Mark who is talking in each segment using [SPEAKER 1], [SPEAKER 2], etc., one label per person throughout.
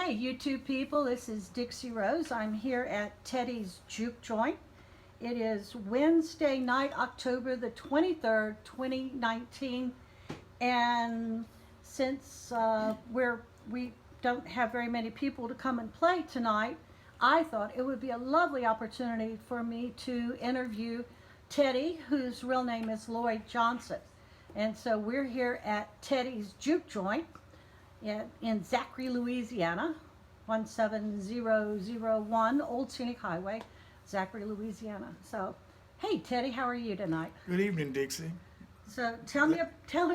[SPEAKER 1] Hey, YouTube people, this is Dixie Rose. I'm here at Teddy's Juke Joint. It is Wednesday night, October the 23rd, 2019. And since we don't have very many people to come and play tonight, I thought it would be a lovely opportunity for me to interview Teddy, whose real name is LLoyd Johnson. And so we're here at Teddy's Juke Joint in Zachary, Louisiana, 17001 Old Scenic Highway, Zachary, Louisiana. So, hey Teddy, how are you tonight?
[SPEAKER 2] Good evening, Dixie.
[SPEAKER 1] So tell me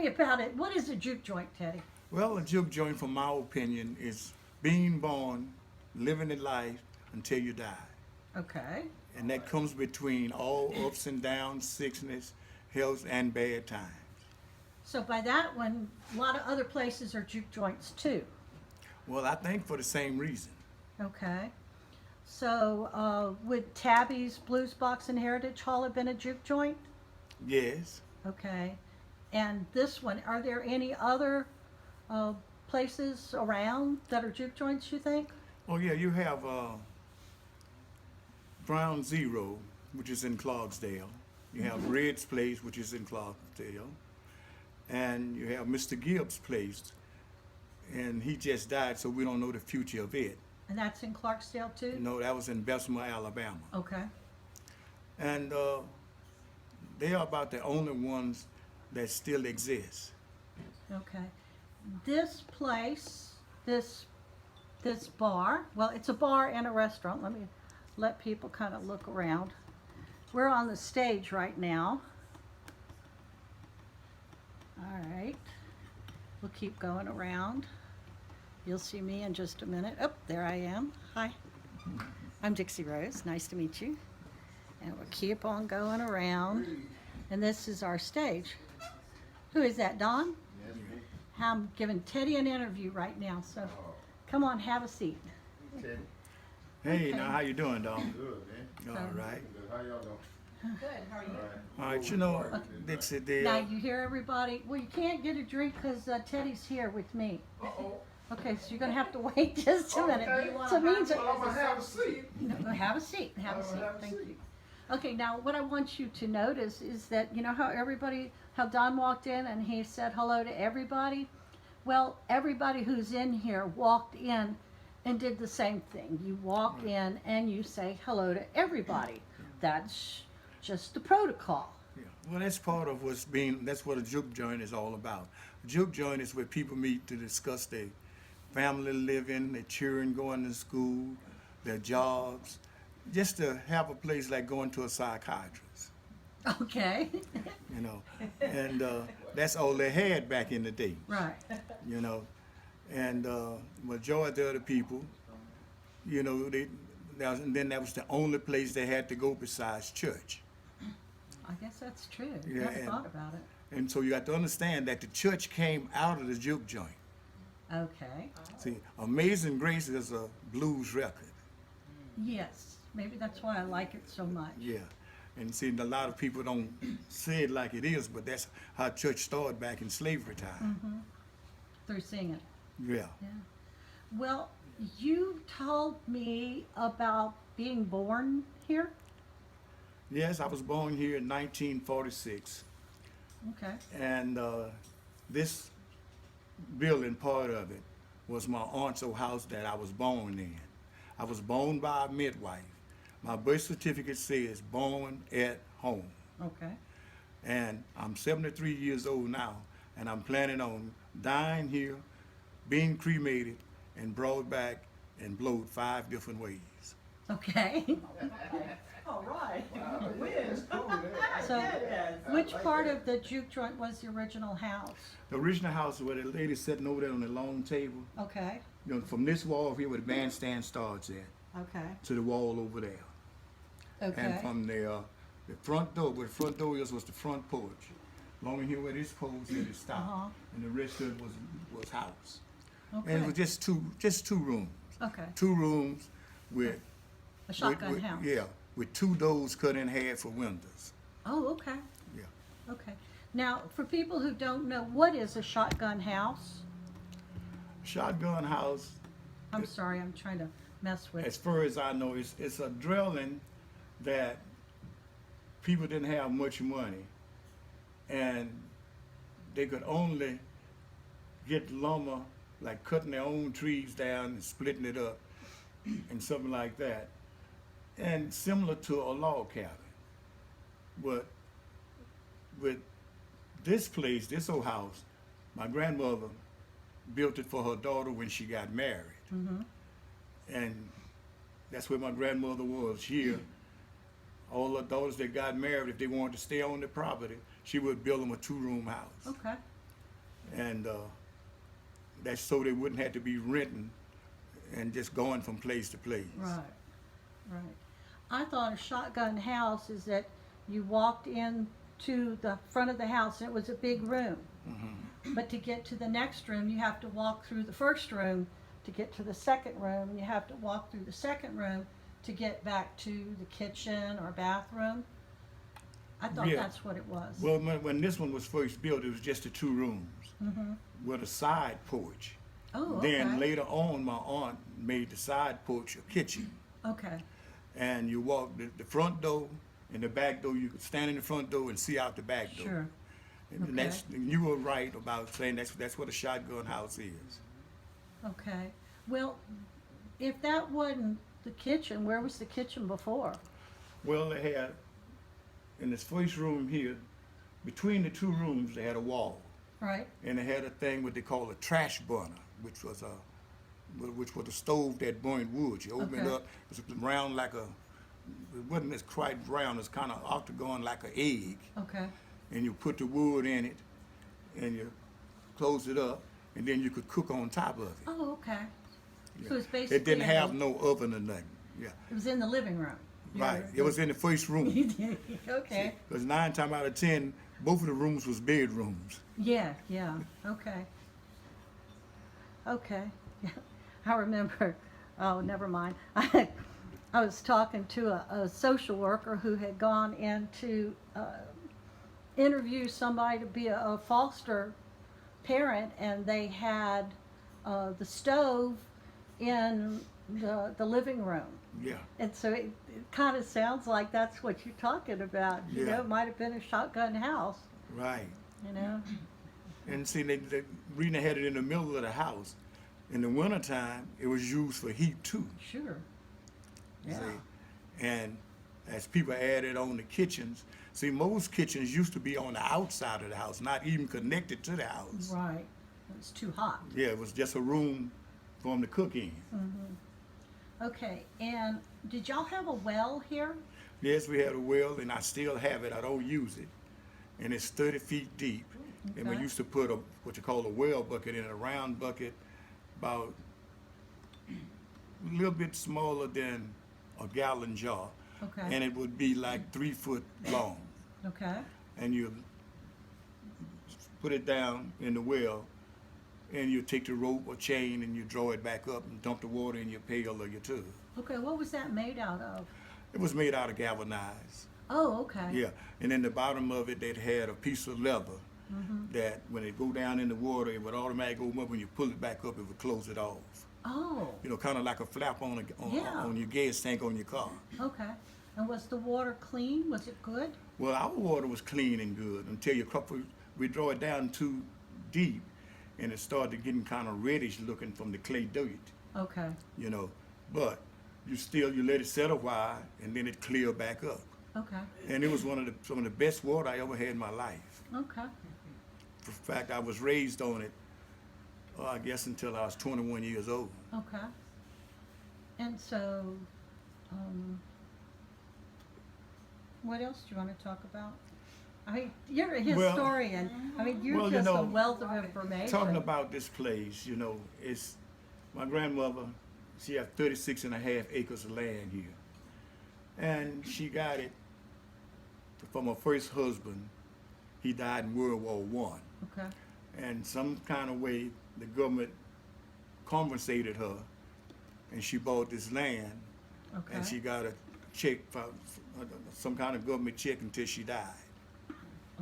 [SPEAKER 1] about it. What is a juke joint, Teddy?
[SPEAKER 2] Well, a juke joint, from my opinion, is being born, living a life until you die.
[SPEAKER 1] Okay.
[SPEAKER 2] And that comes between all ups and downs, sickness, health, and bad times.
[SPEAKER 1] So by that one, a lot of other places are juke joints too.
[SPEAKER 2] Well, I think for the same reason.
[SPEAKER 1] Okay. So would Tabby's Blues Box and Heritage Hall have been a juke joint?
[SPEAKER 2] Yes.
[SPEAKER 1] Okay. And this one, are there any other places around that are juke joints, you think?
[SPEAKER 2] Oh, yeah, you have Brown Zero, which is in Clarksdale. You have Red's Place, which is in Clarksdale. And you have Mr. Gibbs' place, and he just died, so we don't know the future of it.
[SPEAKER 1] And that's in Clarksdale too?
[SPEAKER 2] No, that was in Bessemer, Alabama.
[SPEAKER 1] Okay.
[SPEAKER 2] And they are about the only ones that still exist.
[SPEAKER 1] Okay. This place, this bar, well, it's a bar and a restaurant. Let me let people kind of look around. We're on the stage right now. All right. We'll keep going around. You'll see me in just a minute. Oh, there I am. Hi. I'm Dixie Rose. Nice to meet you. And we'll keep on going around. And this is our stage. Who is that, Don?
[SPEAKER 3] Yes, me.
[SPEAKER 1] I'm giving Teddy an interview right now, so come on, have a seat.
[SPEAKER 3] Teddy.
[SPEAKER 2] Hey,
[SPEAKER 1] Okay.
[SPEAKER 2] now how you doing, Don?
[SPEAKER 3] Good, man.
[SPEAKER 2] All right.
[SPEAKER 3] Good. How y'all doing?
[SPEAKER 1] Good, how are you?
[SPEAKER 2] All right, you know, Dixie,
[SPEAKER 1] Now you hear everybody. Well, you can't get a drink because Teddy's here with me.
[SPEAKER 3] Uh-oh.
[SPEAKER 1] Okay, so you're gonna have to wait just a minute.
[SPEAKER 3] Okay.
[SPEAKER 1] So it means
[SPEAKER 3] Well, I'm gonna have a seat.
[SPEAKER 1] No, have a seat. Have a seat.
[SPEAKER 3] Have a
[SPEAKER 1] Thank
[SPEAKER 3] seat.
[SPEAKER 1] you. Okay, now what I want you to notice is that you know how Don walked in and he said hello to everybody. Well, everybody who's in here walked in and did the same thing. You walk in and you say hello to everybody. That's just the protocol.
[SPEAKER 2] Yeah. Well, that's part of that's what a juke joint is all about. A juke joint is where people meet to discuss their family living, their children going to school, their jobs, just to have a place like going to a psychiatrist,
[SPEAKER 1] Okay.
[SPEAKER 2] you know. And that's all they had back in the day,
[SPEAKER 1] Right.
[SPEAKER 2] you know. And majority of the people, you know, and then that was the only place they had to go besides church.
[SPEAKER 1] I guess that's true.
[SPEAKER 2] Yeah,
[SPEAKER 1] Never
[SPEAKER 2] and-
[SPEAKER 1] thought about it.
[SPEAKER 2] And so you got to understand that the church came out of the juke joint.
[SPEAKER 1] Okay.
[SPEAKER 2] See, Amazing Grace is a blues record.
[SPEAKER 1] Yes. Maybe that's why I like it so much.
[SPEAKER 2] Yeah. And see, a lot of people don't say it like it is, but that's how church started back in slavery time.
[SPEAKER 1] Through singing.
[SPEAKER 2] Yeah.
[SPEAKER 1] Yeah. Well, you told me about being born here.
[SPEAKER 2] Yes, I was born here in 1946.
[SPEAKER 1] Okay.
[SPEAKER 2] And this building, part of it, was my aunt's old house that I was born in. I was born by a midwife. My birth certificate says born at home.
[SPEAKER 1] Okay.
[SPEAKER 2] And I'm 73 years old now, and I'm planning on dying here, being cremated, and brought back and blowed 5 different ways.
[SPEAKER 1] Okay.
[SPEAKER 4] All right.
[SPEAKER 3] Wow, yeah, that's cool, man.
[SPEAKER 1] So,
[SPEAKER 4] Yes.
[SPEAKER 1] which part of the juke joint was the original house?
[SPEAKER 2] The original house where the lady sitting over there on the long table,
[SPEAKER 1] Okay.
[SPEAKER 2] you know, from this wall here where the bandstand starts at,
[SPEAKER 1] Okay.
[SPEAKER 2] to the wall over there.
[SPEAKER 1] Okay.
[SPEAKER 2] And from the front door, where the front door is, was the front porch. Along in here where this pole's at, it stopped.
[SPEAKER 1] Uh-huh.
[SPEAKER 2] And the rest of it was house.
[SPEAKER 1] Okay.
[SPEAKER 2] And it was just two rooms.
[SPEAKER 1] Okay.
[SPEAKER 2] 2 rooms with
[SPEAKER 1] A shotgun
[SPEAKER 2] with-
[SPEAKER 1] house.
[SPEAKER 2] Yeah, with 2 doors cut in half for windows.
[SPEAKER 1] Oh, okay.
[SPEAKER 2] Yeah.
[SPEAKER 1] Okay. Now, for people who don't know, what is a shotgun house?
[SPEAKER 2] Shotgun house
[SPEAKER 1] I'm sorry, I'm trying to mess with.
[SPEAKER 2] As far as I know, it's a dwelling that people didn't have much money, and they could only get lumber, like cutting their own trees down and splitting it up, and something like that, and similar to a log cabin. But with this place, this old house, my grandmother built it for her daughter when she got married.
[SPEAKER 1] Mm-hmm.
[SPEAKER 2] And that's where my grandmother was here. All her daughters that got married, if they wanted to stay on the property, she would build them a 2-room house.
[SPEAKER 1] Okay.
[SPEAKER 2] And that's so they wouldn't have to be renting and just going from place to place.
[SPEAKER 1] Right. Right. I thought a shotgun house is that you walked in to the front of the house and it was a big room.
[SPEAKER 2] Mm-hmm.
[SPEAKER 1] But to get to the next room, you have to walk through the first room to get to the second room, and you have to walk through the second room to get back to the kitchen or bathroom. I thought
[SPEAKER 2] Yeah.
[SPEAKER 1] that's what it was.
[SPEAKER 2] Well, when this one was first built, it was just the 2 rooms
[SPEAKER 1] Mm-hmm.
[SPEAKER 2] with a side porch.
[SPEAKER 1] Oh, okay.
[SPEAKER 2] Then later on, my aunt made the side porch a kitchen.
[SPEAKER 1] Okay.
[SPEAKER 2] And you walk the front door and the back door. You could stand in the front door and see out the back door.
[SPEAKER 1] Sure.
[SPEAKER 2] And that's, you were right about saying that's what a shotgun house is.
[SPEAKER 1] Okay. Well, if that wasn't the kitchen, where was the kitchen before?
[SPEAKER 2] Well, they had, in this first room here, between the 2 rooms, they had a wall.
[SPEAKER 1] Right.
[SPEAKER 2] And they had a thing what they call a trash burner, which was a stove that burned wood. You open it
[SPEAKER 1] Okay.
[SPEAKER 2] up, it was round like it wasn't as quite round, it's kind of octagon like an egg.
[SPEAKER 1] Okay.
[SPEAKER 2] And you put the wood in it, and you close it up, and then you could cook on top of it.
[SPEAKER 1] Oh, okay.
[SPEAKER 2] Yeah.
[SPEAKER 1] So it's basically.
[SPEAKER 2] It didn't
[SPEAKER 1] a-
[SPEAKER 2] have no oven or nothing. Yeah,
[SPEAKER 1] It was in the living room.
[SPEAKER 2] right. It was in the first room.
[SPEAKER 1] Okay.
[SPEAKER 2] Because 9 times out of 10, both of the rooms was bedrooms.
[SPEAKER 1] Yeah, yeah, okay. Okay, yeah. I remember, oh, never mind. I was talking to a social worker who had gone in to interview somebody to be a foster parent, and they had the stove in the living room.
[SPEAKER 2] Yeah.
[SPEAKER 1] And so it kind of sounds like that's what you're talking about. You
[SPEAKER 2] Yeah.
[SPEAKER 1] know, it might have been a shotgun house,
[SPEAKER 2] Right.
[SPEAKER 1] you know?
[SPEAKER 2] And see, the reason they had it in the middle of the house, in the wintertime, it was used for heat too.
[SPEAKER 1] Sure.
[SPEAKER 2] you
[SPEAKER 1] Yeah.
[SPEAKER 2] see. And as people added on the kitchens, see, most kitchens used to be on the outside of the house, not even connected to the house.
[SPEAKER 1] Right. It was too hot.
[SPEAKER 2] Yeah, it was just a room for them to cook in.
[SPEAKER 1] Okay, and did y'all have a well here?
[SPEAKER 2] Yes, we had a well, and I still have it. I don't use it. And it's 30 feet deep. And we
[SPEAKER 1] Okay.
[SPEAKER 2] used to put what you call a well bucket in a round bucket, about a little bit smaller than a gallon jar.
[SPEAKER 1] Okay.
[SPEAKER 2] And it would be like 3 foot long.
[SPEAKER 1] Okay.
[SPEAKER 2] And you put it down in the well, and you take the rope or chain and you draw it back up and dump the water in your pail or your tub.
[SPEAKER 1] Okay, what was that made out of?
[SPEAKER 2] It was made out of galvanized.
[SPEAKER 1] Oh, okay.
[SPEAKER 2] Yeah, and in the bottom of it, it had a piece of leather that when it go down in the water, it would automatically go up. When you pull it back up, it would close it off.
[SPEAKER 1] Oh,
[SPEAKER 2] You know, kind of like a flap on
[SPEAKER 1] Yeah.
[SPEAKER 2] on your gas tank on your car.
[SPEAKER 1] okay. And was the water clean? Was it good?
[SPEAKER 2] Well, our water was clean and good until we draw it down too deep, and it started getting kind of reddish looking from the clay dirt.
[SPEAKER 1] Okay.
[SPEAKER 2] You know, but you let it set a while, and then it clear back up.
[SPEAKER 1] Okay.
[SPEAKER 2] And it was some of the best water I ever had in my life.
[SPEAKER 1] Okay.
[SPEAKER 2] In fact, I was raised on it, I guess until I was 21 years old.
[SPEAKER 1] Okay. And so, what else do you want to talk about? I mean, you're a
[SPEAKER 2] Well-
[SPEAKER 1] historian. I mean, you're
[SPEAKER 2] Well, you
[SPEAKER 1] just
[SPEAKER 2] know,
[SPEAKER 1] a wealth of information.
[SPEAKER 2] Talking about this place, you know, it's my grandmother, she had 36 and a half acres of land here. And she got it from her first husband. He died in World War One.
[SPEAKER 1] Okay.
[SPEAKER 2] And some kind of way, the government compensated her, and she bought this land,
[SPEAKER 1] Okay.
[SPEAKER 2] and she got a check, some kind of government check until she died.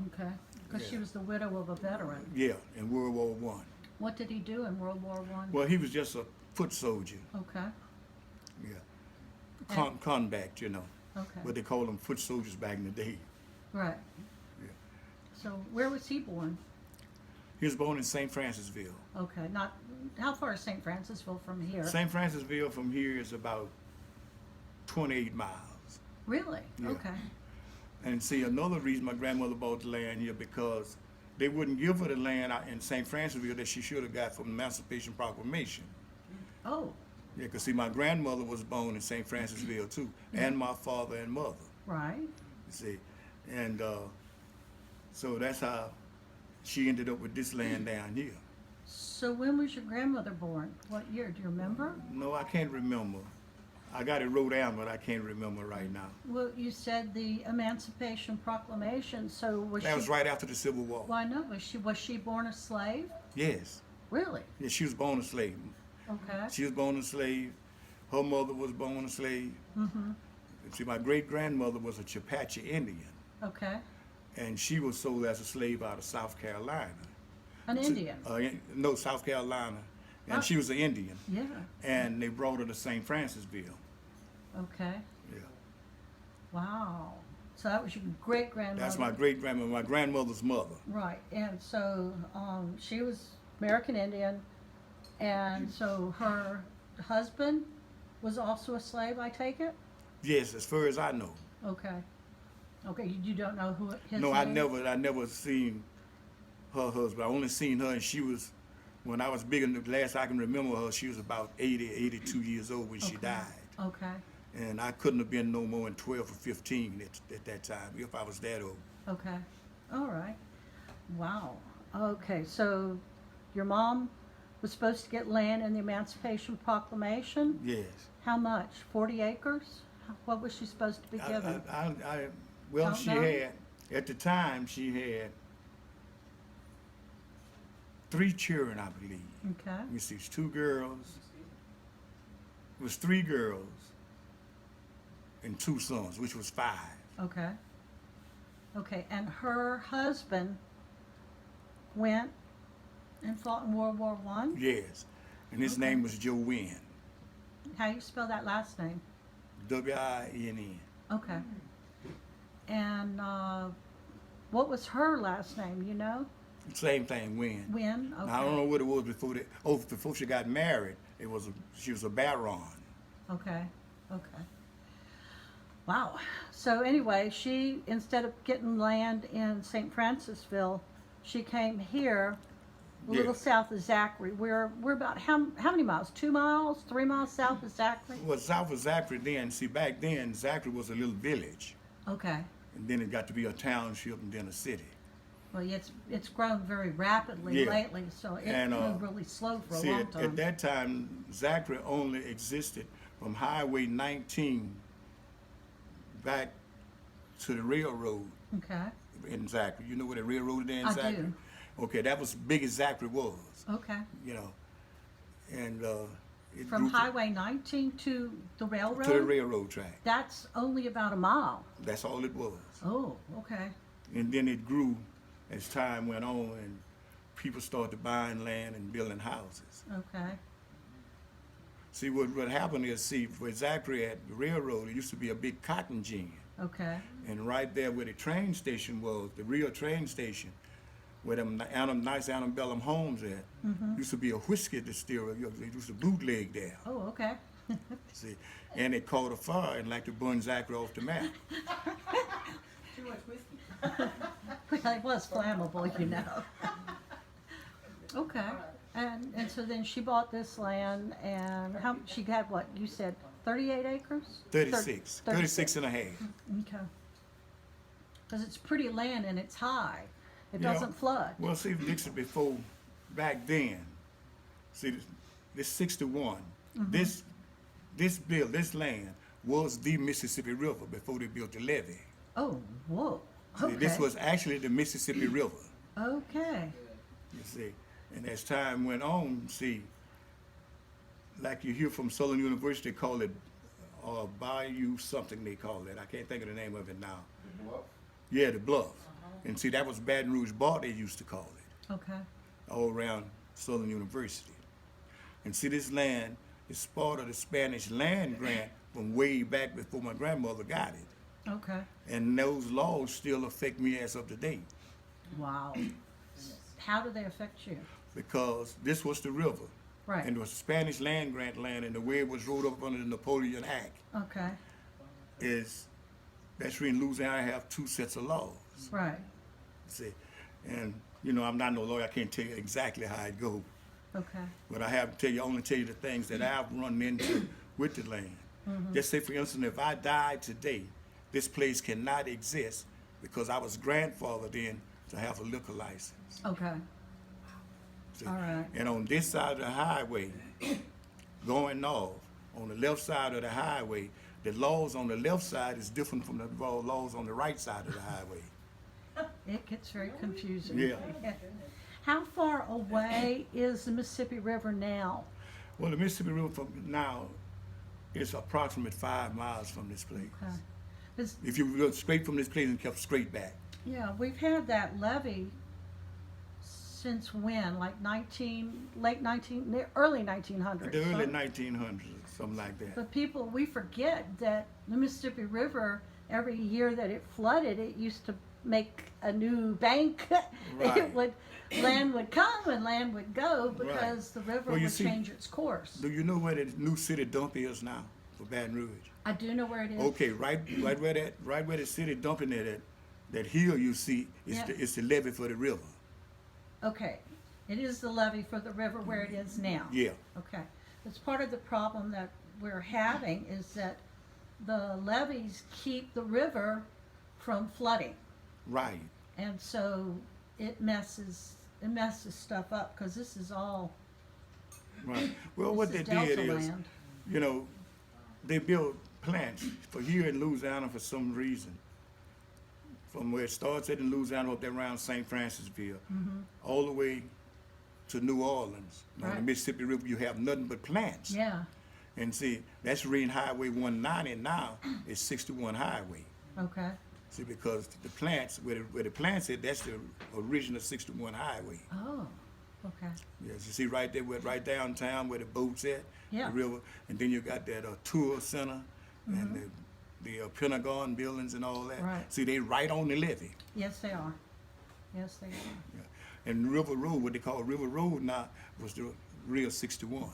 [SPEAKER 1] Okay. Because she
[SPEAKER 2] Yeah.
[SPEAKER 1] was the widow of a veteran.
[SPEAKER 2] Yeah, in World War One.
[SPEAKER 1] What did he do in World War One?
[SPEAKER 2] Well, he was just foot soldier.
[SPEAKER 1] Okay.
[SPEAKER 2] Yeah. Convict, you know.
[SPEAKER 1] Okay.
[SPEAKER 2] But they called them foot soldiers back in the day.
[SPEAKER 1] Right.
[SPEAKER 2] Yeah.
[SPEAKER 1] So where was he born?
[SPEAKER 2] He was born in St. Francisville.
[SPEAKER 1] Okay. Not how far is St. Francisville from here?
[SPEAKER 2] St. Francisville from here is about 28 miles.
[SPEAKER 1] Really?
[SPEAKER 2] Yeah.
[SPEAKER 1] Okay.
[SPEAKER 2] And see, another reason my grandmother bought the land here, because they wouldn't give her the land out in St. Francisville that she should have got from the Emancipation Proclamation.
[SPEAKER 1] Oh,
[SPEAKER 2] Yeah, because see, my grandmother was born in St. Francisville too, and my father and mother,
[SPEAKER 1] right.
[SPEAKER 2] you see. And so that's how she ended up with this land down here.
[SPEAKER 1] So when was your grandmother born? What year? Do you remember?
[SPEAKER 2] No, I can't remember. I got it wrote down, but I can't remember right now.
[SPEAKER 1] Well, you said the Emancipation Proclamation. So was
[SPEAKER 2] That
[SPEAKER 1] she?
[SPEAKER 2] was right after the Civil War.
[SPEAKER 1] Well, I know. Was she born a slave?
[SPEAKER 2] Yes.
[SPEAKER 1] Really?
[SPEAKER 2] Yeah, she was born a slave.
[SPEAKER 1] Okay.
[SPEAKER 2] She was born a slave. Her mother was born a slave.
[SPEAKER 1] Mm-hmm.
[SPEAKER 2] See, my great-grandmother was a Chapache Indian,
[SPEAKER 1] Okay.
[SPEAKER 2] and she was sold as a slave out of South Carolina.
[SPEAKER 1] An Indian.
[SPEAKER 2] No, South Carolina. And
[SPEAKER 1] Oh.
[SPEAKER 2] she was an Indian.
[SPEAKER 1] Yeah.
[SPEAKER 2] And they brought her to St. Francisville.
[SPEAKER 1] Okay.
[SPEAKER 2] Yeah.
[SPEAKER 1] Wow. So that was your great grandmother.
[SPEAKER 2] That's my great-grandmother, my grandmother's mother.
[SPEAKER 1] Right. And so she was American Indian, and so her husband was also a slave. I take it.
[SPEAKER 2] Yes, as far as I know.
[SPEAKER 1] Okay. Okay. You don't know who his
[SPEAKER 2] No,
[SPEAKER 1] name?
[SPEAKER 2] I never seen her husband. I only seen her, and she was, when I was big enough, last I can remember her, she was about 80, 82 years old when she
[SPEAKER 1] Okay.
[SPEAKER 2] died.
[SPEAKER 1] Okay.
[SPEAKER 2] And I couldn't have been no more than 12 or 15 at that time, if I was that old.
[SPEAKER 1] Okay. All right. Wow. Okay. So your mom was supposed to get land in the Emancipation Proclamation.
[SPEAKER 2] Yes.
[SPEAKER 1] How much? 40 acres? What was she supposed to be given?
[SPEAKER 2] Well,
[SPEAKER 1] Don't
[SPEAKER 2] she
[SPEAKER 1] know?
[SPEAKER 2] had, at the time, she had 3 children, I believe.
[SPEAKER 1] Okay.
[SPEAKER 2] Let me see, it's 2 girls. It was 3 girls and 2 sons, which was 5.
[SPEAKER 1] Okay. Okay. And her husband went and fought in World War One.
[SPEAKER 2] Yes. And his
[SPEAKER 1] Okay.
[SPEAKER 2] name was Joe Wynn.
[SPEAKER 1] How do you spell that last name?
[SPEAKER 2] W-I-N-N.
[SPEAKER 1] Okay. And what was her last name? You know?
[SPEAKER 2] Same thing, Wynn.
[SPEAKER 1] Wynn. Okay.
[SPEAKER 2] Now, I don't know what it was before that. Oh, before she got married, she was a baron.
[SPEAKER 1] Okay. Okay. Wow. So anyway, she, instead of getting land in St. Francisville, she came here, a little
[SPEAKER 2] Yeah.
[SPEAKER 1] south of Zachary. We're about how many miles? 2 miles? 3 miles south of Zachary?
[SPEAKER 2] Well, south of Zachary then, see, back then, Zachary was a little village.
[SPEAKER 1] Okay.
[SPEAKER 2] And then it got to be a township and then a city.
[SPEAKER 1] Well, it's grown very rapidly
[SPEAKER 2] Yeah.
[SPEAKER 1] lately, so it
[SPEAKER 2] And,
[SPEAKER 1] moved really slow for a
[SPEAKER 2] See,
[SPEAKER 1] long
[SPEAKER 2] at
[SPEAKER 1] time.
[SPEAKER 2] that time, Zachary only existed from Highway 19 back to the railroad
[SPEAKER 1] Okay.
[SPEAKER 2] in Zachary. You know where the railroad is in
[SPEAKER 1] I
[SPEAKER 2] Zachary?
[SPEAKER 1] do.
[SPEAKER 2] Okay, that was big as Zachary was,
[SPEAKER 1] Okay.
[SPEAKER 2] you know. And it
[SPEAKER 1] From
[SPEAKER 2] grew
[SPEAKER 1] Highway 19 to the railroad?
[SPEAKER 2] to the railroad track.
[SPEAKER 1] That's only about a mile.
[SPEAKER 2] That's all it was.
[SPEAKER 1] Oh, okay.
[SPEAKER 2] And then it grew as time went on and people started buying land and building houses.
[SPEAKER 1] Okay.
[SPEAKER 2] See, what happened is, see, where Zachary at the railroad, it used to be a big cotton gin.
[SPEAKER 1] Okay.
[SPEAKER 2] And right there where the train station was, the real train station, where them nice antebellum homes at, used to be a whiskey distillery. They used to bootleg there,
[SPEAKER 1] Oh, okay.
[SPEAKER 2] see. And it caught a fire and like to burn Zachary off the map.
[SPEAKER 4] Too much whiskey.
[SPEAKER 1] Well, it was flammable, you know. Okay. And so then she bought this land, and how she had what you said, 38 acres?
[SPEAKER 2] 36, 36 and a half.
[SPEAKER 1] Okay. Because it's pretty land and it's high. It
[SPEAKER 2] Yeah.
[SPEAKER 1] doesn't flood.
[SPEAKER 2] Well, see, Dixie, before, back then, see, this 61, this land was the Mississippi River before they built the levee.
[SPEAKER 1] Oh, whoa.
[SPEAKER 2] See,
[SPEAKER 1] Okay.
[SPEAKER 2] this was actually the Mississippi River,
[SPEAKER 1] Okay.
[SPEAKER 2] you see. And as time went on, see, like you hear from Southern University, they call it Bayou something they call it. I can't think of the name of it now.
[SPEAKER 3] The bluff.
[SPEAKER 2] Yeah, the Bluff. And see, that was Baton Rouge Bar they used to call it,
[SPEAKER 1] Okay.
[SPEAKER 2] all around Southern University. And see, this land It's part of the Spanish land grant from way back before my grandmother got it.
[SPEAKER 1] Okay.
[SPEAKER 2] And those laws still affect me as of today,
[SPEAKER 1] Wow. How do they affect you?
[SPEAKER 2] because this was the river.
[SPEAKER 1] Right.
[SPEAKER 2] And it was Spanish land grant land, and the way it was wrote up under the Napoleon Act
[SPEAKER 1] Okay.
[SPEAKER 2] is, that's where in Louisiana I have two sets of laws.
[SPEAKER 1] Right.
[SPEAKER 2] See, and you know, I'm not no lawyer, I can't tell you exactly how it goes.
[SPEAKER 1] Okay.
[SPEAKER 2] But I have to tell you, only tell you the things that I've run into with the land. Just say, for instance, if I died today, this place cannot exist because I was grandfathered in to have a liquor license.
[SPEAKER 1] Okay.
[SPEAKER 2] See?
[SPEAKER 1] All right.
[SPEAKER 2] And on this side of the highway, going north, on the left side of the highway, the laws on the left side is different from the laws on the right side of the highway.
[SPEAKER 1] It gets very confusing.
[SPEAKER 2] Yeah.
[SPEAKER 1] How far away is the Mississippi River now?
[SPEAKER 2] Well, the Mississippi River from now is approximately 5 miles from this place.
[SPEAKER 1] Okay. 'Cause,
[SPEAKER 2] If you go straight from this place and kept straight back.
[SPEAKER 1] yeah, we've had that levee since when? Like early 1900s.
[SPEAKER 2] The early
[SPEAKER 1] huh?
[SPEAKER 2] 1900s, something like that.
[SPEAKER 1] But people, we forget that the Mississippi River, every year that it flooded, it used to make a new bank.
[SPEAKER 2] Right.
[SPEAKER 1] Land would come and land would go because the river
[SPEAKER 2] Well, you
[SPEAKER 1] would
[SPEAKER 2] see-
[SPEAKER 1] change its course.
[SPEAKER 2] Do you know where the new city dump is now for Baton Rouge?
[SPEAKER 1] I do know where it is.
[SPEAKER 2] Okay, right where the city dumping it at, that hill you see is
[SPEAKER 1] Yeah.
[SPEAKER 2] it's the levee for the river.
[SPEAKER 1] Okay, it is the levee for the river where it is now.
[SPEAKER 2] Yeah,
[SPEAKER 1] Okay, that's part of the problem that we're having is that the levees keep the river from flooding,
[SPEAKER 2] right.
[SPEAKER 1] and so it messes stuff up because this is all
[SPEAKER 2] Right. Well, what
[SPEAKER 1] this
[SPEAKER 2] they
[SPEAKER 1] is
[SPEAKER 2] did
[SPEAKER 1] Delta
[SPEAKER 2] is,
[SPEAKER 1] land.
[SPEAKER 2] you know, they built plants for here in Louisiana for some reason. From where it starts at in Louisiana up there around St. Francisville, all the way to New Orleans. On the
[SPEAKER 1] Right.
[SPEAKER 2] Mississippi River, you have nothing but plants.
[SPEAKER 1] Yeah.
[SPEAKER 2] And see, that's reading Highway 190 now is 61 Highway.
[SPEAKER 1] Okay.
[SPEAKER 2] See, because the plants, where the plants at, that's the original 61 Highway.
[SPEAKER 1] Oh. Okay.
[SPEAKER 2] Yes, you see right there, right downtown where the boats at,
[SPEAKER 1] Yeah.
[SPEAKER 2] the river, and then you got that tour center and the Pentagon buildings and all that.
[SPEAKER 1] Right.
[SPEAKER 2] See, they right on the levee.
[SPEAKER 1] Yes, they are. Yes, they are.
[SPEAKER 2] Yeah. And River Road, what they call River Road now, was the real 61.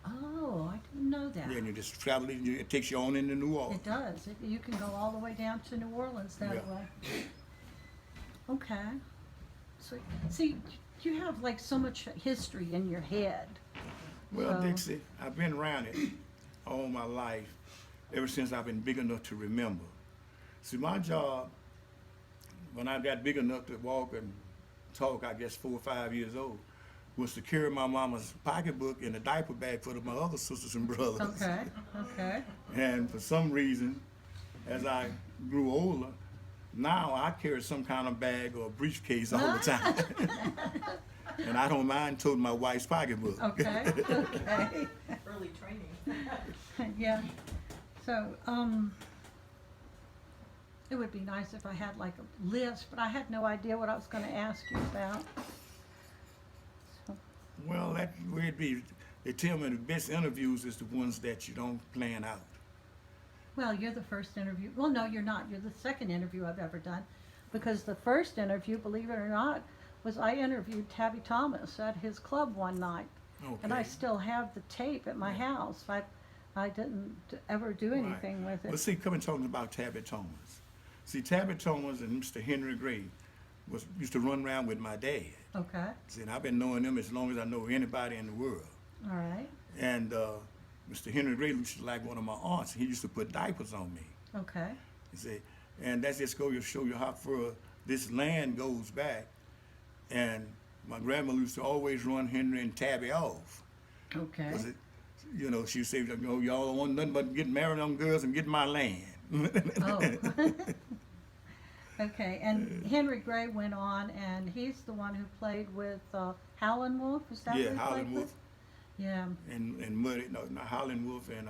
[SPEAKER 1] Oh, I didn't know that.
[SPEAKER 2] Yeah, and you just travel it, it takes you on into New Orleans.
[SPEAKER 1] It does. You can go all the way down to New Orleans that
[SPEAKER 2] Yeah.
[SPEAKER 1] way. Okay. So, see, you have like so much history in your head.
[SPEAKER 2] Well,
[SPEAKER 1] So-
[SPEAKER 2] Dixie, I've been around it all my life, ever since I've been big enough to remember. See, my job, when I got big enough to walk and talk, I guess 4 or 5 years old, was to carry my mama's pocketbook in a diaper bag for my other sisters and brothers.
[SPEAKER 1] Okay. Okay.
[SPEAKER 2] And for some reason, as I grew older, now I carry some kind of bag or briefcase all the time. And I don't mind toting my wife's pocketbook.
[SPEAKER 1] Okay. Okay.
[SPEAKER 4] Early training.
[SPEAKER 1] Yeah. So, it would be nice if I had like a list, but I had no idea what I was going to ask you about. So,
[SPEAKER 2] Well, that way it be. They tell me the best interviews is the ones that you don't plan out.
[SPEAKER 1] well, you're the first interview. Well, no, you're not. You're the second interview I've ever done, because the first interview, believe it or not, was I interviewed Tabby Thomas at his club one night, and I
[SPEAKER 2] Okay.
[SPEAKER 1] still have the tape at my house. I didn't ever do anything with
[SPEAKER 2] Well,
[SPEAKER 1] it.
[SPEAKER 2] see, coming talking about Tabby Thomas. See, Tabby Thomas and Mr. Henry Gray used to run around with my dad.
[SPEAKER 1] Okay.
[SPEAKER 2] See, and I've been knowing them as long as I know anybody in the world.
[SPEAKER 1] All right.
[SPEAKER 2] And Mr. Henry Gray used to like one of my aunts. He used to put diapers on me.
[SPEAKER 1] Okay.
[SPEAKER 2] You see, and that's just go to show you how far this land goes back. And my grandmother used to always run Henry and Tabby off.
[SPEAKER 1] Okay.
[SPEAKER 2] 'Cause you know, she said, you know, y'all don't want nothing but get married on girls and get my land.
[SPEAKER 1] Oh. Okay, and Henry Gray went on, and he's the one who played with Howlin' Wolf. Is that who
[SPEAKER 2] Yeah,
[SPEAKER 1] he
[SPEAKER 2] Howlin'
[SPEAKER 1] played
[SPEAKER 2] Wolf.
[SPEAKER 1] with? Yeah.
[SPEAKER 2] And Muddy, no, not Howlin' Wolf and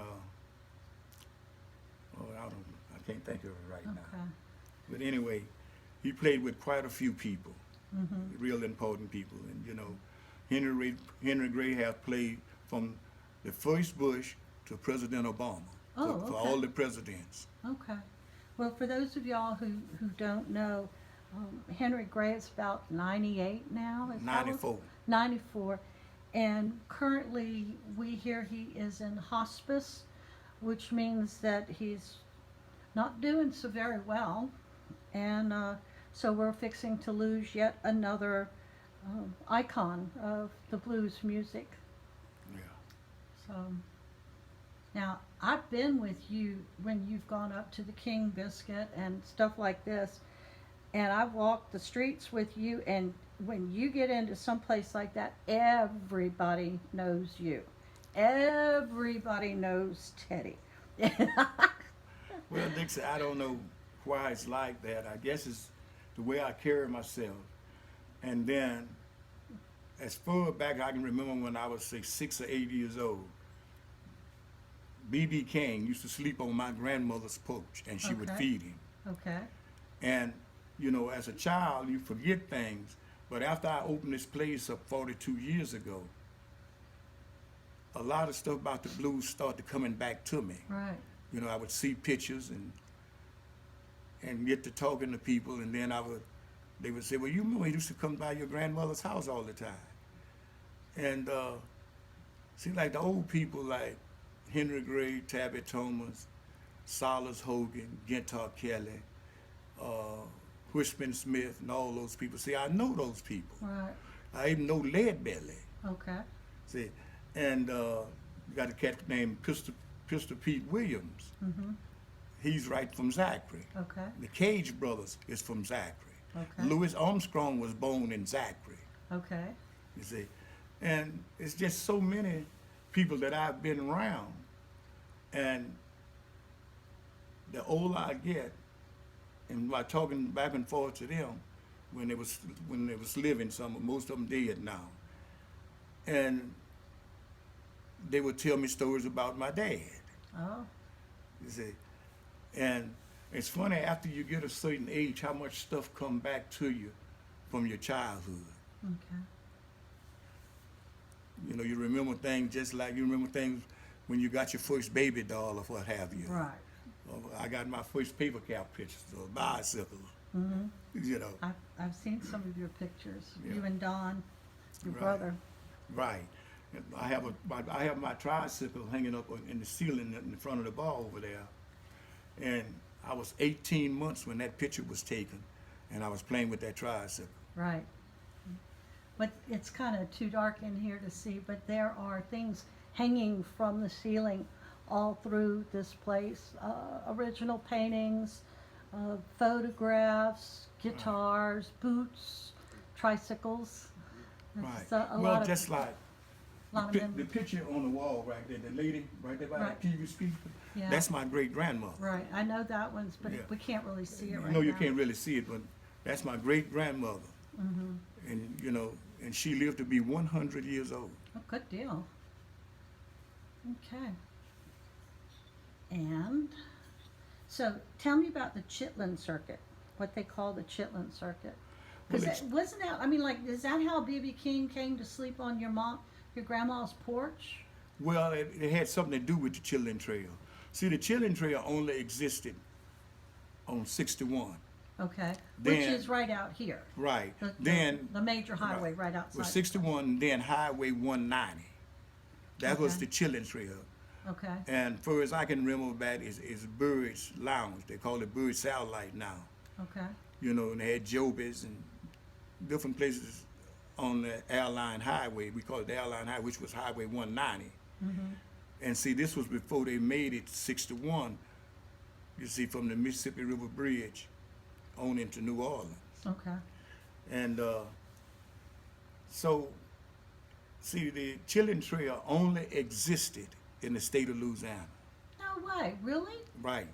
[SPEAKER 2] I can't think of it right now.
[SPEAKER 1] Okay.
[SPEAKER 2] But anyway, he played with quite a few people,
[SPEAKER 1] Mm-hmm.
[SPEAKER 2] real important people. And you know, Henry Gray have played from the first Bush to President Obama,
[SPEAKER 1] Oh,
[SPEAKER 2] for
[SPEAKER 1] okay.
[SPEAKER 2] all the presidents.
[SPEAKER 1] Okay. Well, for those of y'all who don't know, Henry Gray is about 98 now. Is that what-
[SPEAKER 2] 94.
[SPEAKER 1] 94. And currently, we hear he is in hospice, which means that he's not doing so very well. And so we're fixing to lose yet another icon of the blues music.
[SPEAKER 2] Yeah.
[SPEAKER 1] So now I've been with you when you've gone up to the King Biscuit and stuff like this, and I've walked the streets with you, and when you get into some place like that, everybody knows you. Everybody knows Teddy.
[SPEAKER 2] Well, Dixie, I don't know why it's like that. I guess it's the way I carry myself. And then, as far back I can remember when I was, say, 6 or 8 years old, B.B. King used to sleep on my grandmother's porch, and she would
[SPEAKER 1] Okay.
[SPEAKER 2] feed him.
[SPEAKER 1] Okay.
[SPEAKER 2] And, you know, as a child, you forget things. But after I opened this place up 42 years ago, a lot of stuff about the blues started coming back to me.
[SPEAKER 1] Right.
[SPEAKER 2] You know, I would see pictures and get to talking to people, and then they would say, well, you remember he used to come by your grandmother's house all the time. And see, like the old people like Henry Gray, Tabby Thomas, Silas Hogan, Gentar Kelly, Whispin Smith, and all those people. See, I know those people.
[SPEAKER 1] Right.
[SPEAKER 2] I even know Lead Belly.
[SPEAKER 1] Okay.
[SPEAKER 2] See, and you got a cat named Pistol Pete Williams.
[SPEAKER 1] Mhm.
[SPEAKER 2] He's right from Zachary.
[SPEAKER 1] Okay.
[SPEAKER 2] The Cage brothers is from Zachary.
[SPEAKER 1] Okay.
[SPEAKER 2] Louis Armstrong was born in Zachary.
[SPEAKER 1] Okay.
[SPEAKER 2] You see, and it's just so many people that I've been around, and the older I get, and by talking back and forth to them, when they was living, most of them dead now, and they would tell me stories about my dad.
[SPEAKER 1] Oh.
[SPEAKER 2] You see, and it's funny after you get a certain age how much stuff come back to you from your childhood.
[SPEAKER 1] Okay.
[SPEAKER 2] You know, you remember things just like you remember things when you got your first baby doll or what have you.
[SPEAKER 1] Right.
[SPEAKER 2] Or I got my first paper cap pictures or bicycles.
[SPEAKER 1] Mhm.
[SPEAKER 2] You know,
[SPEAKER 1] I've seen some of your pictures.
[SPEAKER 2] Yeah.
[SPEAKER 1] You and Don, your
[SPEAKER 2] Right.
[SPEAKER 1] brother.
[SPEAKER 2] right. And I have my tricycle hanging up in the ceiling in the front of the bar over there. And I was 18 months when that picture was taken, and I was playing with that tricycle.
[SPEAKER 1] Right. But it's kind of too dark in here to see, but there are things hanging from the ceiling all through this place. Original paintings, photographs, guitars, boots, tricycles.
[SPEAKER 2] Right.
[SPEAKER 1] It's a
[SPEAKER 2] Well,
[SPEAKER 1] lot
[SPEAKER 2] just
[SPEAKER 1] of,
[SPEAKER 2] like
[SPEAKER 1] lot of
[SPEAKER 2] the
[SPEAKER 1] memories.
[SPEAKER 2] picture on the wall right there, the lady right there by
[SPEAKER 1] Right.
[SPEAKER 2] the TV speaker,
[SPEAKER 1] Yeah.
[SPEAKER 2] that's my great grandmother.
[SPEAKER 1] Right, I know that one's, but
[SPEAKER 2] Yeah.
[SPEAKER 1] we can't really see it right
[SPEAKER 2] No, you
[SPEAKER 1] now.
[SPEAKER 2] can't really see it, but that's my great grandmother.
[SPEAKER 1] Mm-hmm.
[SPEAKER 2] And you know, and she lived to be 100 years old.
[SPEAKER 1] Oh, good deal. Okay. And so tell me about the Chitlin circuit, what they call the Chitlin circuit.
[SPEAKER 2] Well,
[SPEAKER 1] Because wasn't that, I mean, like, is that how B.B. King came to sleep on your grandma's porch?
[SPEAKER 2] Well, it had something to do with the Chitlin Trail. See, the Chitlin Trail only existed on 61.
[SPEAKER 1] Okay. Which
[SPEAKER 2] Then-
[SPEAKER 1] is right out here.
[SPEAKER 2] Right.
[SPEAKER 1] The
[SPEAKER 2] Then
[SPEAKER 1] major highway right outside.
[SPEAKER 2] was 61, then Highway 190. That was
[SPEAKER 1] Okay.
[SPEAKER 2] the Chitlin Trail.
[SPEAKER 1] Okay.
[SPEAKER 2] And far as I can remember back is Bird's Lounge. They call it Bird's Satellite now.
[SPEAKER 1] Okay.
[SPEAKER 2] You know, and they had Joby's and different places on the airline highway. We call it the airline highway, which was Highway 190.
[SPEAKER 1] Mm-hmm.
[SPEAKER 2] And see, this was before they made it 61, you see, from the Mississippi River Bridge on into New Orleans.
[SPEAKER 1] Okay.
[SPEAKER 2] And so, see, the Chitlin Trail only existed in the state of Louisiana.
[SPEAKER 1] No way. Really?
[SPEAKER 2] Right.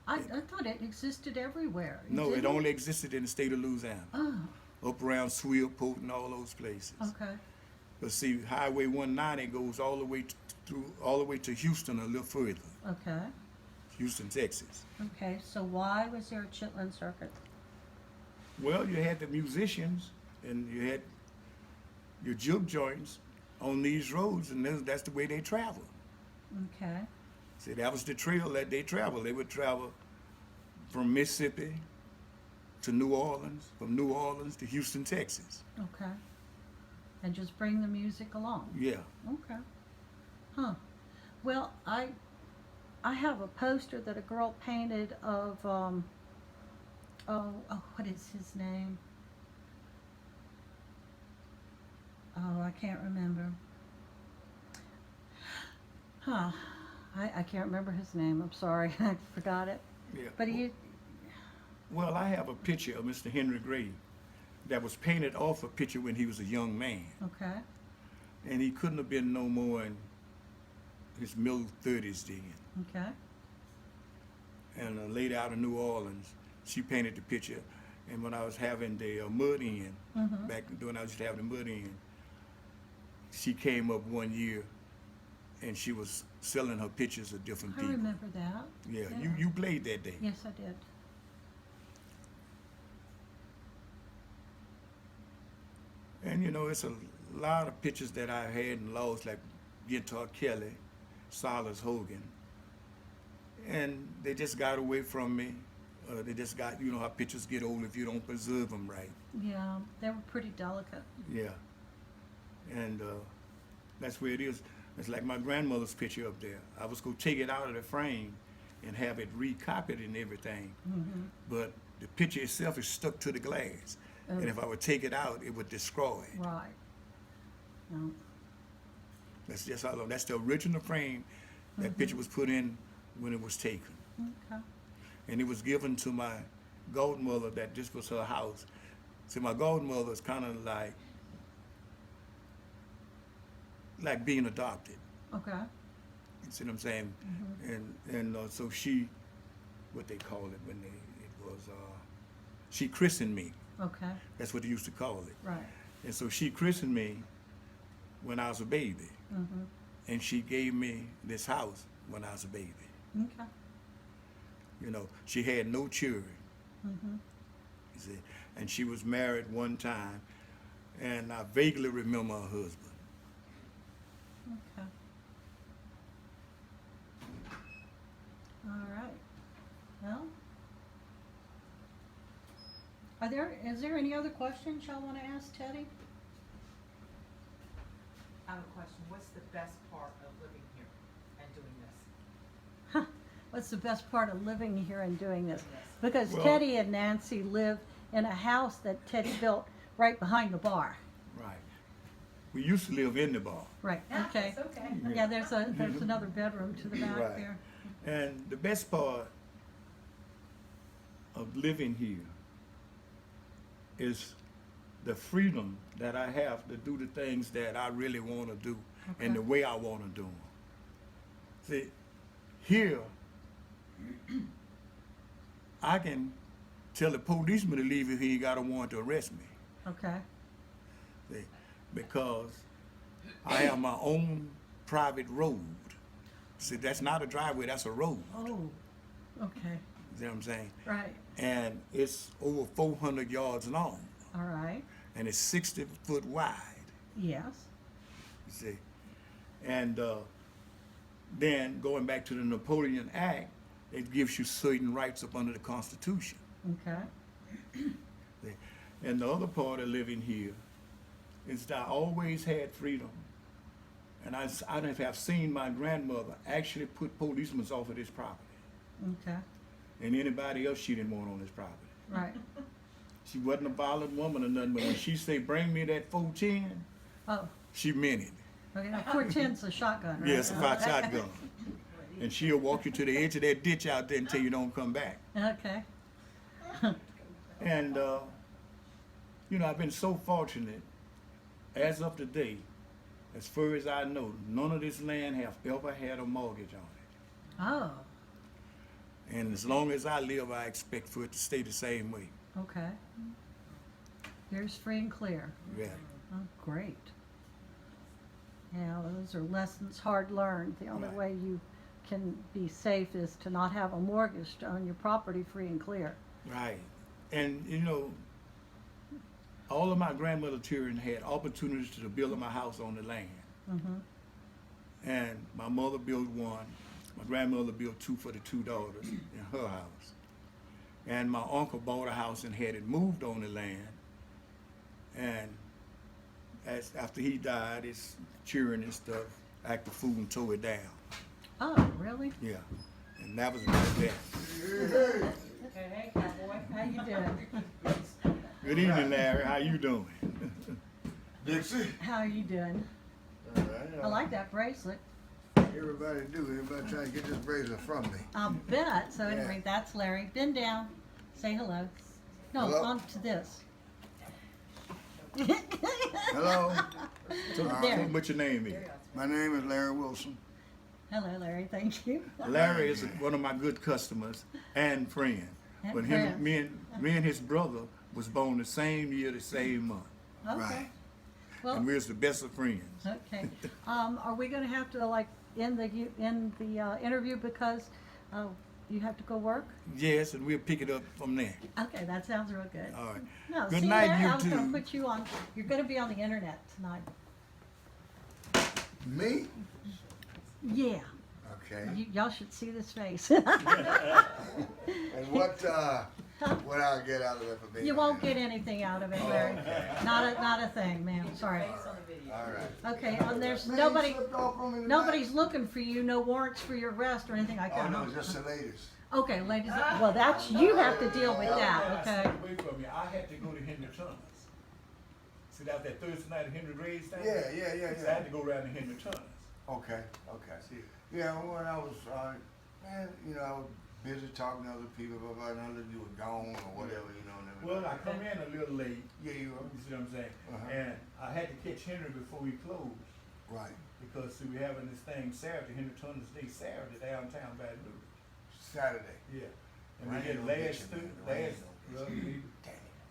[SPEAKER 1] I thought it existed everywhere.
[SPEAKER 2] No, it
[SPEAKER 1] didn't?
[SPEAKER 2] only existed in the state of Louisiana,
[SPEAKER 1] Oh,
[SPEAKER 2] up around Swillport and all those places.
[SPEAKER 1] okay.
[SPEAKER 2] But see, Highway 190 goes all the way all the way to Houston a little further,
[SPEAKER 1] Okay.
[SPEAKER 2] Houston, Texas.
[SPEAKER 1] Okay. So why was there a Chitlin circuit?
[SPEAKER 2] Well, you had the musicians and you had your juke joints on these roads, and that's the way they traveled.
[SPEAKER 1] Okay.
[SPEAKER 2] See, that was the trail that they traveled. They would travel from Mississippi to New Orleans, from New Orleans to Houston, Texas.
[SPEAKER 1] Okay. And just bring the music along.
[SPEAKER 2] Yeah.
[SPEAKER 1] Okay. Huh. Well, I have a poster that a girl painted of what is his name? Oh, I can't remember. Huh. I can't remember his name. I'm sorry. I forgot it.
[SPEAKER 2] Yeah.
[SPEAKER 1] But he
[SPEAKER 2] Well, I have a picture of Mr. Henry Gray that was painted off a picture when he was a young man.
[SPEAKER 1] okay.
[SPEAKER 2] And he couldn't have been no more in his middle 30s then.
[SPEAKER 1] Okay.
[SPEAKER 2] And a lady out of New Orleans, she painted the picture. And when I was having the mud in,
[SPEAKER 1] Mhm.
[SPEAKER 2] back when I was having the mud in, she came up one year and she was selling her pictures of different
[SPEAKER 1] I
[SPEAKER 2] people.
[SPEAKER 1] remember that.
[SPEAKER 2] Yeah,
[SPEAKER 1] Yeah.
[SPEAKER 2] You played that day.
[SPEAKER 1] Yes, I did.
[SPEAKER 2] And you know, it's a lot of pictures that I had and lost, like Guitar Kelly, Silas Hogan. And they just got away from me. They just got, you know how pictures get old if you don't preserve them right.
[SPEAKER 1] Yeah, they were pretty delicate.
[SPEAKER 2] Yeah. And that's where it is. It's like my grandmother's picture up there. I was going to take it out of the frame and have it recopied and everything.
[SPEAKER 1] Mm-hmm.
[SPEAKER 2] But the picture itself is stuck to the glass.
[SPEAKER 1] Oh.
[SPEAKER 2] And if I would take it out, it would destroy it.
[SPEAKER 1] Right. No.
[SPEAKER 2] That's just how long. That's the original frame that picture was put in when it was taken.
[SPEAKER 1] Okay.
[SPEAKER 2] And it was given to my godmother that this was her house. So my godmother is kind of like being adopted.
[SPEAKER 1] Okay.
[SPEAKER 2] You see what I'm saying? And so she, what they call it when she christened me.
[SPEAKER 1] Okay.
[SPEAKER 2] That's what they used to call it.
[SPEAKER 1] Right.
[SPEAKER 2] And so she christened me when I was a baby.
[SPEAKER 1] Mm-hmm.
[SPEAKER 2] And she gave me this house when I was a baby.
[SPEAKER 1] Okay.
[SPEAKER 2] You know, she had no children.
[SPEAKER 1] Mm-hmm.
[SPEAKER 2] You see, and she was married one time, and I vaguely remember her husband.
[SPEAKER 1] Okay. All right. Well, is there any other questions y'all want to ask Teddy?
[SPEAKER 4] I have a question. What's the best part of living here and doing this?
[SPEAKER 1] What's the best part of living here and doing this? Because
[SPEAKER 2] Well-
[SPEAKER 1] Teddy and Nancy live in a house that Teddy built right behind the bar.
[SPEAKER 2] Right. We used to live in the bar.
[SPEAKER 1] Right. Okay.
[SPEAKER 4] It's okay.
[SPEAKER 1] Yeah, there's another bedroom to the back
[SPEAKER 2] Right.
[SPEAKER 1] there.
[SPEAKER 2] And the best part of living here is the freedom that I have to do the things that I really want to do and the
[SPEAKER 1] Okay.
[SPEAKER 2] way I want to do them. See, here, I can tell the policeman to leave if he got a warrant to arrest me.
[SPEAKER 1] Okay.
[SPEAKER 2] See, because I have my own private road. See, that's not a driveway, that's a road.
[SPEAKER 1] Oh. Okay.
[SPEAKER 2] You see what I'm saying?
[SPEAKER 1] Right.
[SPEAKER 2] And it's over 400 yards long,
[SPEAKER 1] All right.
[SPEAKER 2] and it's 60 foot wide,
[SPEAKER 1] Yes.
[SPEAKER 2] you see. And then going back to the Napoleon Act, it gives you certain rights up under the Constitution.
[SPEAKER 1] Okay.
[SPEAKER 2] See? And the other part of living here is that I always had freedom. And I have seen my grandmother actually put policemen off of this property.
[SPEAKER 1] Okay.
[SPEAKER 2] And anybody else she didn't want on this property.
[SPEAKER 1] Right.
[SPEAKER 2] She wasn't a violent woman or nothing, but when she say, bring me that 410,
[SPEAKER 1] Oh.
[SPEAKER 2] she meant it.
[SPEAKER 1] Okay. Now 410's a shotgun, right?
[SPEAKER 2] Yes, about shotgun. And she'll walk you to the edge of that ditch out there until you don't come back.
[SPEAKER 1] Okay.
[SPEAKER 2] And, you know, I've been so fortunate, as of today, as far as I know, none of this land have ever had a mortgage on it.
[SPEAKER 1] Oh.
[SPEAKER 2] And as long as I live, I expect for it to stay the same way.
[SPEAKER 1] Okay. Here's free and clear.
[SPEAKER 2] Yeah.
[SPEAKER 1] Oh, great. Yeah, those are lessons hard learned. The only
[SPEAKER 2] Right.
[SPEAKER 1] way you can be safe is to not have a mortgage to own your property free and clear.
[SPEAKER 2] Right. And, you know, all of my grandmother children had opportunities to build my house on the land. And my mother built one. My grandmother built two for the two daughters in her house. And my uncle bought a house and had it moved on the land. And after he died, his children and stuff acted fool and tore it down.
[SPEAKER 1] Oh, really?
[SPEAKER 2] Yeah. And that was about that.
[SPEAKER 4] Hey, cowboy.
[SPEAKER 1] How you doing?
[SPEAKER 2] Good evening, Larry. How you doing?
[SPEAKER 3] Dixie.
[SPEAKER 1] How are you doing?
[SPEAKER 3] All right,
[SPEAKER 1] I like that bracelet.
[SPEAKER 3] Everybody do. Everybody trying to get this bracelet from me.
[SPEAKER 1] I'll bet. So anyway,
[SPEAKER 3] Yeah.
[SPEAKER 1] that's Larry. Bend down. Say hello. No,
[SPEAKER 3] Hello?
[SPEAKER 1] on to this.
[SPEAKER 3] Hello.
[SPEAKER 1] There.
[SPEAKER 2] What your name is?
[SPEAKER 3] My name is Larry Wilson.
[SPEAKER 1] Hello, Larry. Thank you.
[SPEAKER 2] Larry is one of my good customers and friend.
[SPEAKER 1] And
[SPEAKER 2] But
[SPEAKER 1] friend.
[SPEAKER 2] me and his brother was born the same year, the same month.
[SPEAKER 1] Okay.
[SPEAKER 3] Right.
[SPEAKER 1] Well,
[SPEAKER 2] And we was the best of friends.
[SPEAKER 1] okay. Are we going to have to like end the interview because you have to go work?
[SPEAKER 2] Yes, and we'll pick it up from there.
[SPEAKER 1] Okay, that sounds real good.
[SPEAKER 2] All right.
[SPEAKER 1] No,
[SPEAKER 2] Good
[SPEAKER 1] see
[SPEAKER 2] night,
[SPEAKER 1] there?
[SPEAKER 2] you
[SPEAKER 1] I was going
[SPEAKER 2] two.
[SPEAKER 1] to put you on. You're going to be on the internet tonight.
[SPEAKER 3] Me?
[SPEAKER 1] Yeah.
[SPEAKER 3] Okay.
[SPEAKER 1] Y'all should see this face.
[SPEAKER 3] And what I'll get out of it for being
[SPEAKER 1] You won't
[SPEAKER 3] here?
[SPEAKER 1] get anything out of it, Larry. Not a thing, man. Sorry.
[SPEAKER 4] Face on the video.
[SPEAKER 3] All right.
[SPEAKER 1] Okay, and there's
[SPEAKER 3] Man,
[SPEAKER 1] nobody.
[SPEAKER 3] you slipped off on me tonight.
[SPEAKER 1] Nobody's looking for you. No warrants for your arrest or anything like
[SPEAKER 3] Oh
[SPEAKER 1] that.
[SPEAKER 3] no,
[SPEAKER 1] huh?
[SPEAKER 3] just the ladies.
[SPEAKER 1] Okay, ladies. Well, that's you have to deal with that. Okay.
[SPEAKER 2] Away from me. I had to go to Henry Turner's. See that Thursday night at Henry Ray's thing?
[SPEAKER 3] Yeah.
[SPEAKER 2] So I had to go around to Henry Turner's.
[SPEAKER 3] Okay.
[SPEAKER 2] See,
[SPEAKER 3] Yeah, when I was, man, I was busy talking to other people about another you were gone or whatever, and everything.
[SPEAKER 2] well, I come in a little late.
[SPEAKER 3] Yeah, you were.
[SPEAKER 2] You see what I'm saying?
[SPEAKER 3] Uh-huh.
[SPEAKER 2] And I had to catch Henry before we closed
[SPEAKER 3] Right.
[SPEAKER 2] because see, we're having this thing Saturday, Henry Turner's Day Saturday downtown Baton Rouge.
[SPEAKER 3] Saturday.
[SPEAKER 2] Yeah. And
[SPEAKER 3] Rain
[SPEAKER 2] we get
[SPEAKER 3] don't get
[SPEAKER 2] last
[SPEAKER 3] you,
[SPEAKER 2] through
[SPEAKER 3] man. The rain
[SPEAKER 2] last.
[SPEAKER 3] don't get you.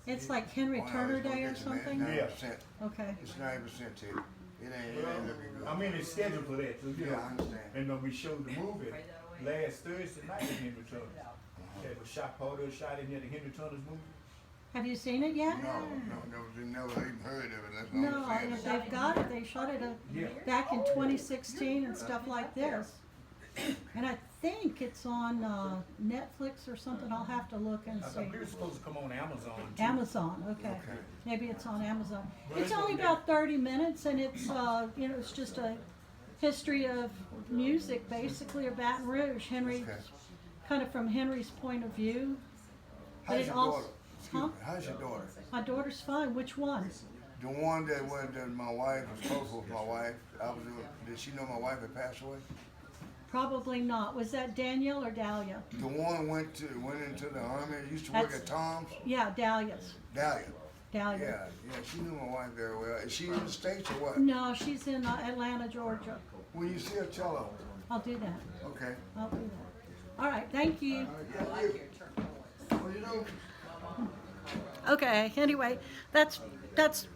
[SPEAKER 1] It's like Henry
[SPEAKER 3] Oh, no,
[SPEAKER 1] Turner
[SPEAKER 3] it's gonna
[SPEAKER 1] Day or
[SPEAKER 3] get you, man.
[SPEAKER 1] something.
[SPEAKER 3] It's
[SPEAKER 2] Yeah.
[SPEAKER 3] 90%.
[SPEAKER 1] Okay.
[SPEAKER 3] It's 90% to it. It ain't looking good.
[SPEAKER 2] I mean, it's scheduled for that. So, you
[SPEAKER 3] Yeah,
[SPEAKER 2] know,
[SPEAKER 3] I understand.
[SPEAKER 2] and we showed the movie last Thursday night at Henry Turner's. It was shot, part of it shot in here, the Henry Turner's movie.
[SPEAKER 1] Have you seen it yet?
[SPEAKER 3] Never even heard of it. That's all
[SPEAKER 1] No,
[SPEAKER 3] I'm
[SPEAKER 1] if
[SPEAKER 3] saying.
[SPEAKER 1] they've got it. They shot it
[SPEAKER 2] Yeah.
[SPEAKER 1] back in 2016 and stuff like this. And I think it's on Netflix or something. I'll have to look and
[SPEAKER 2] I
[SPEAKER 1] see.
[SPEAKER 2] thought we were supposed to come on Amazon too.
[SPEAKER 1] Amazon, okay.
[SPEAKER 3] Okay.
[SPEAKER 1] Maybe it's on Amazon.
[SPEAKER 2] Well,
[SPEAKER 1] It's
[SPEAKER 2] it's
[SPEAKER 1] only
[SPEAKER 2] okay.
[SPEAKER 1] about 30 minutes and it's, it's just a history of music basically of Baton Rouge. Henry,
[SPEAKER 3] Okay.
[SPEAKER 1] kind of from Henry's point of view. But
[SPEAKER 3] How's
[SPEAKER 1] it
[SPEAKER 3] your
[SPEAKER 1] also-
[SPEAKER 3] daughter? Excuse
[SPEAKER 1] Huh?
[SPEAKER 3] me. How's your daughter?
[SPEAKER 1] My daughter's fine. Which one?
[SPEAKER 3] The one that my wife was close with my wife. Did she know my wife had passed away?
[SPEAKER 1] Probably not. Was that Danielle or Dahlia?
[SPEAKER 3] The one went into the army. Used to work
[SPEAKER 1] That's-
[SPEAKER 3] at Tom's.
[SPEAKER 1] Yeah, Dahlia's.
[SPEAKER 3] Dahlia.
[SPEAKER 1] Dahlia.
[SPEAKER 3] Yeah. She knew my wife very well. Is she in the States or what?
[SPEAKER 1] No, she's in Atlanta, Georgia.
[SPEAKER 3] When you see her, tell her.
[SPEAKER 1] I'll do that.
[SPEAKER 3] Okay.
[SPEAKER 1] I'll do that. All right, thank you.
[SPEAKER 3] Thank you. Well, you know.
[SPEAKER 1] Okay, anyway, that's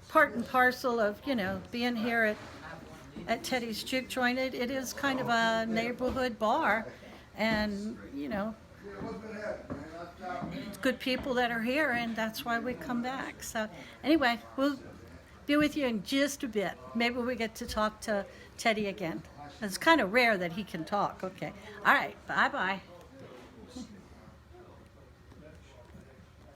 [SPEAKER 1] part and parcel of, being here at Teddy's Juke Joint. It is kind of a neighborhood bar and, good people that are here and that's why we come back. So anyway, we'll be with you in just a bit. Maybe we get to talk to Teddy again. It's kind of rare that he can talk. Okay. All right, bye-bye.